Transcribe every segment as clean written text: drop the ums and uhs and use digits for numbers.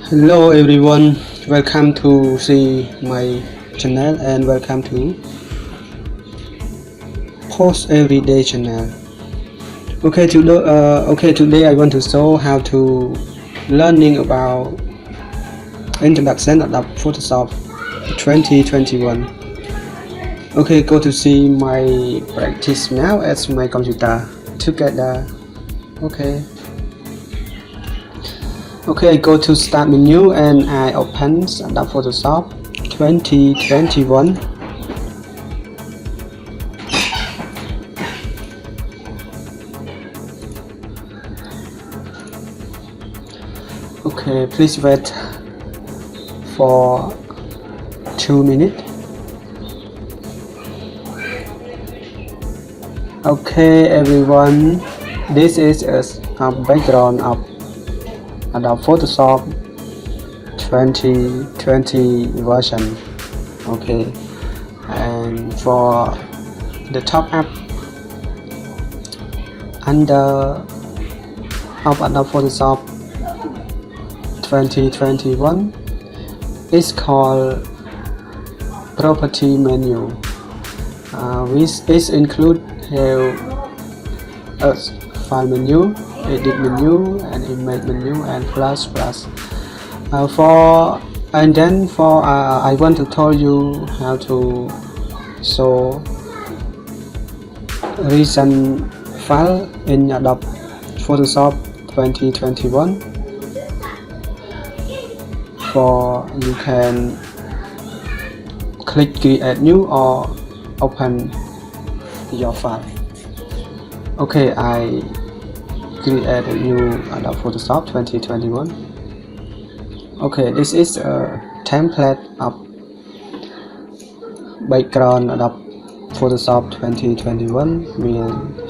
Hello everyone, welcome to see my channel and welcome to Post Everyday channel. Today I want to show how to learning about introduction of Photoshop 2021. Okay, go to see my practice now at my computer together. Okay, I go to start menu and I open Adobe Photoshop 2021. Okay, please wait for 2 minutes. Okay everyone, this is a background of Adobe Photoshop 2020 version. Okay, and for the top app under of Adobe Photoshop 2021 is called property menu, which is include a file menu, edit menu, and image menu, and plus. I want to tell you how to show recent file in Adobe Photoshop 2021. For you can click create new or open your file. Okay, I create a new Adobe Photoshop 2021. Okay, this is a template of background Adobe Photoshop 2021. We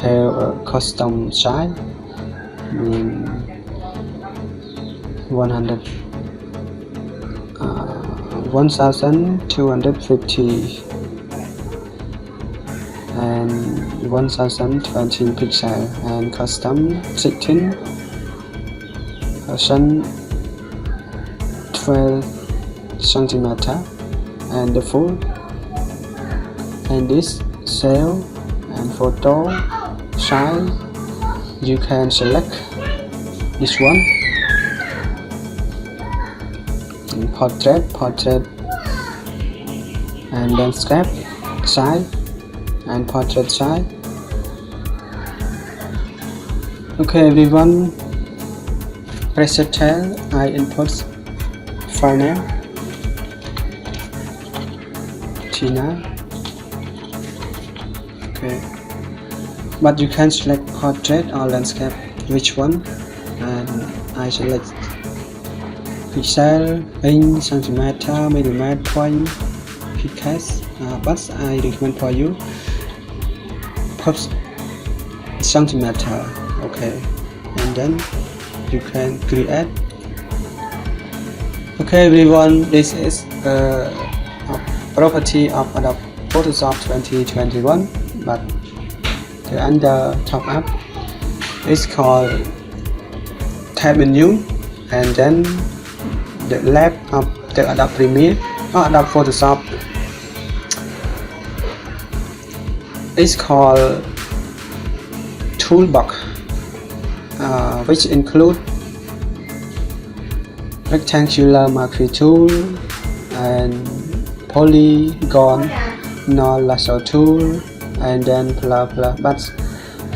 have a custom size 1250 and 1020 pixel and custom 16 12 centimeter and the full, and this cell and photo size you can select this one, and portrait and landscape size and portrait size. Okay everyone, press Tab, I input file name Tina. Okay, but you can select portrait or landscape, which one, and I select pixel, inch, centimeter, millimeter, point, pixels, but I recommend for you centimeter. Okay, and then you can create. Okay everyone, this is a property of Adobe Photoshop 2021, but the under top app is called tab menu, and then the left of the Adobe Premiere or Adobe Photoshop is called toolbox, which include rectangular marquee tool and polygon nor lasso tool, and then blah. But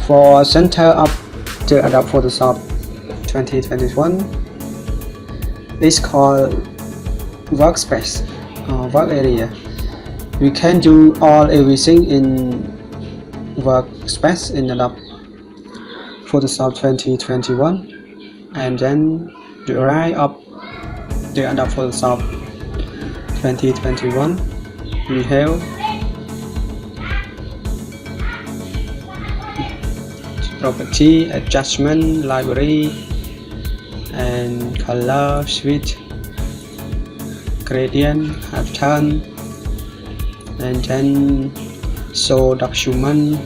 for center of the Adobe Photoshop 2021 is called workspace or work area. We can do everything in workspace in Adobe Photoshop 2021, and then the right of the Adobe Photoshop 2021 we have property, adjustment, library, and color, switch, gradient, pattern, and then show document,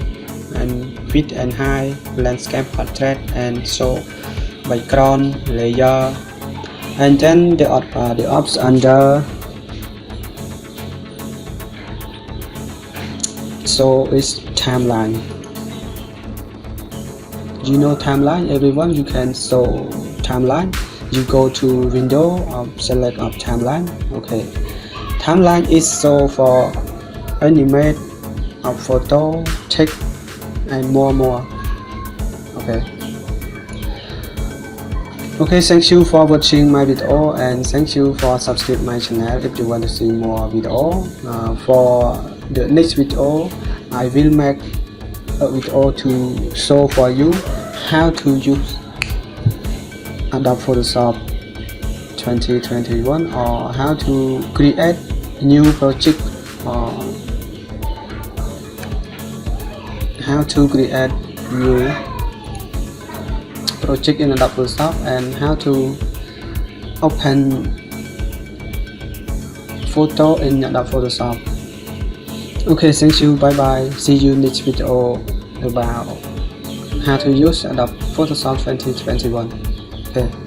and width and height, landscape, portrait, and show background, layer, and then the option under, so it's timeline. You know timeline, everyone? You can show timeline. You go to window, select of timeline. Okay, timeline is so for animate of photo, text, and more. Okay, thank you for watching my video, and thank you for subscribe my channel if you want to see more video. For the next video, I will make a video to show for you how to use Adobe Photoshop 2021, or how to create new project, or how to create new project in Adobe Photoshop, and how to open photo in Adobe Photoshop. Okay, thank you, bye bye, see you next video about how to use Adobe Photoshop 2021. Okay.